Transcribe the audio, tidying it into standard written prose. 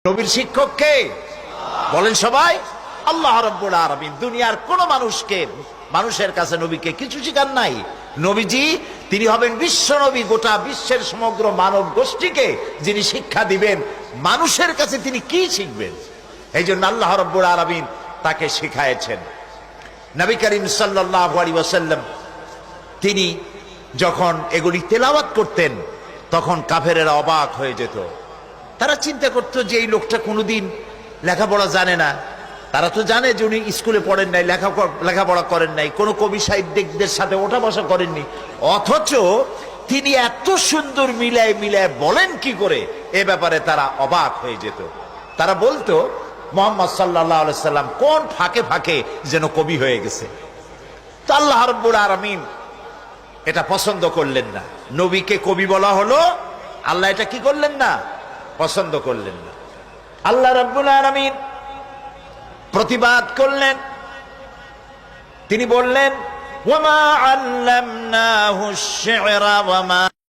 নবীর শিক্ষক কে বলেন সবাই? আল্লাহ রাব্বুল আলামিন। দুনিয়ার কোন মানুষের কাছে নবীকে কিছু শিখান নাই। নবীজি তিনি হবেন বিশ্ব নবী, গোটা বিশ্বের সমগ্র মানব গোষ্ঠীকে যিনি শিক্ষা দিবেন। মানুষের কাছে তিনি কি শিখবেন? এই জন্য আল্লাহ রাব্বুল আলামিন তাকে শিখায়েছেন। নবী করিম সাল্লাল্লাহু আলাইহি ওয়াসাল্লাম তিনি যখন এগুলি তেলাওয়াত করতেন তখন কাফেরেরা অবাক হয়ে যেত। তারা চিন্তা করতো যে এই লোকটা কোনোদিন লেখাপড়া জানে না। তারা তো জানে যে উনি স্কুলে পড়েন নাই, লেখাপড়া করেন নাই, কোনো কবি সাহিত্যিকদের সাথে ওঠা বসা করেননি, অথচ তিনি এত সুন্দর মিলায় মিলায় বলেন কি করে, এ ব্যাপারে তারা অবাক হয়ে যেত। তারা বলতো মুহাম্মদ সাল্লাল্লাহু আলাইহি সাল্লাম কোন ফাঁকে ফাঁকে যেন কবি হয়ে গেছে। তো আল্লাহ রাব্বুল আলামিন এটা পছন্দ করলেন না। নবীকে কবি বলা হলো, আল্লাহ এটা কি করলেন না? পছন্দ করলেন না। আল্লাহ রাব্বুল আলামিন প্রতিবাদ করলেন। তিনি বললেন ওয়ামা আল্লামনাহু আশ-শি'রা ওয়ামা